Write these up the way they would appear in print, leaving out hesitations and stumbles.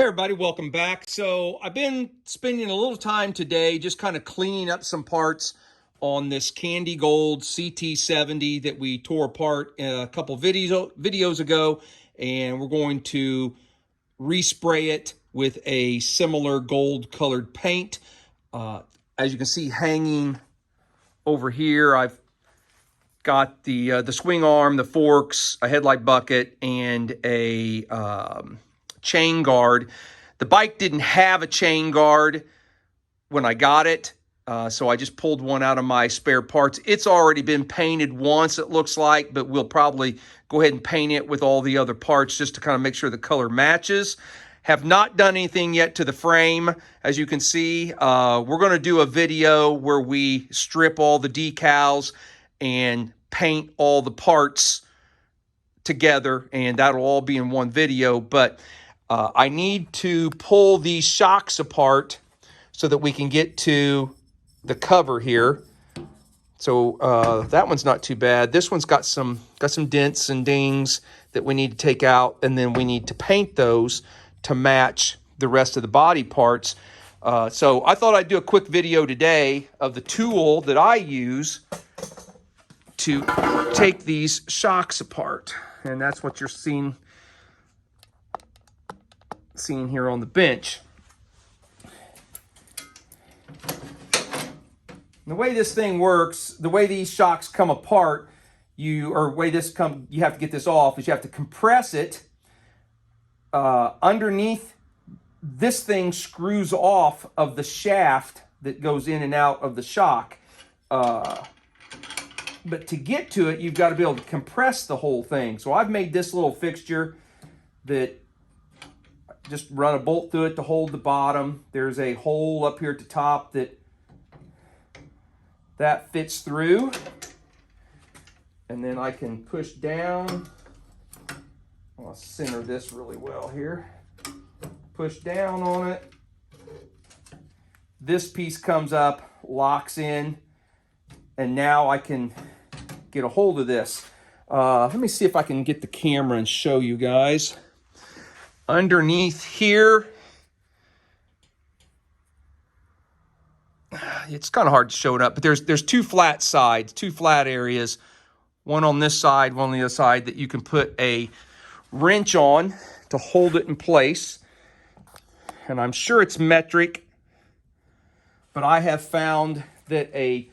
Everybody, welcome back. So I've been spending a little time today just kind of cleaning up some parts on this Candy Gold CT70 that we tore apart a couple videos ago, and we're going to respray it with a similar gold colored paint. As you can see hanging over here, I've got the swing arm, the forks, a headlight bucket, and a chain guard. The bike didn't have a chain guard when I got it, so I just pulled one out of my spare parts. It's already been painted once, it looks like, but we'll probably go ahead and paint it with all the other parts just to kind of make sure the color matches. Have not done anything yet to the frame. As you can see, we're going to do a video where we strip all the decals and paint all the parts together, and that'll all be in one video. But I need to pull these shocks apart so that we can get to the cover here. So that one's not too bad. This one's got some dents and dings that we need to take out, and then we need to paint those to match the rest of the body parts. So I thought I'd do a quick video today of the tool that I use to take these shocks apart, and that's what you're seeing here on the bench. The way this thing works, the way these shocks come apart, you have to get this off, is you have to compress it underneath. This thing screws off of the shaft that goes in and out of the shock. But to get to it, you've got to be able to compress the whole thing. So I've made this little fixture that just run a bolt through it to hold the bottom. There's a hole up here at the top that fits through. And then I can push down. I'll center this really well here. Push down on it. This piece comes up, locks in, and now I can get a hold of this. Let me see if I can get the camera and show you guys. Underneath here, it's kind of hard to show it up, but there's two flat sides, two flat areas, one on this side, one on the other side, that you can put a wrench on to hold it in place. And I'm sure it's metric, but I have found that a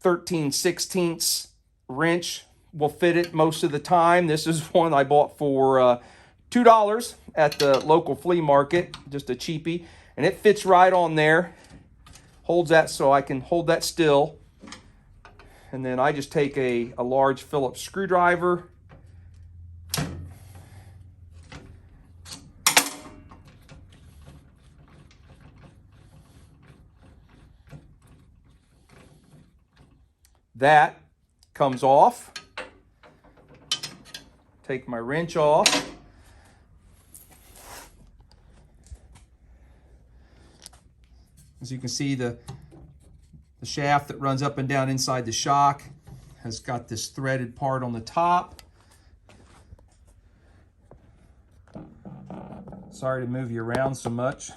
13/16 wrench will fit it most of the time. This is one I bought for $2 at the local flea market, just a cheapie, and it fits right on there. Holds that so I can hold that still. And then I just take a large Phillips screwdriver, that comes off. Take my wrench off. As you can see, the shaft that runs up and down inside the shock has got this threaded part on the top. Sorry to move you around so much,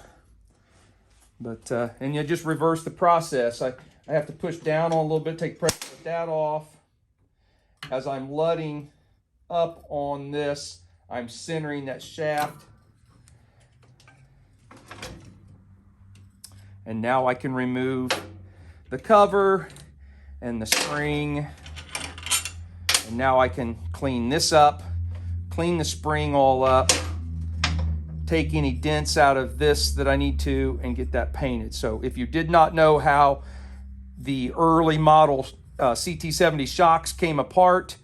but and you just reverse the process. I have to push down on a little bit, take pressure with that off. As I'm ludding up on this, I'm centering that shaft. And now I can remove the cover and the spring. And now I can clean this up, clean the spring all up, take any dents out of this that I need to, and get that painted. So if you did not know how the early model CT70 shocks came apart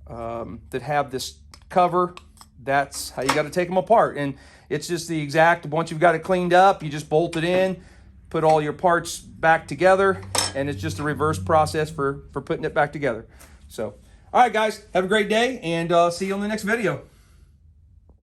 that have this cover, that's how you got to take them apart. And it's just the exact, once you've got it cleaned up, you just bolt it in, put all your parts back together, and it's just a reverse process for putting it back together. So, all right, guys, have a great day, and see you on the next video.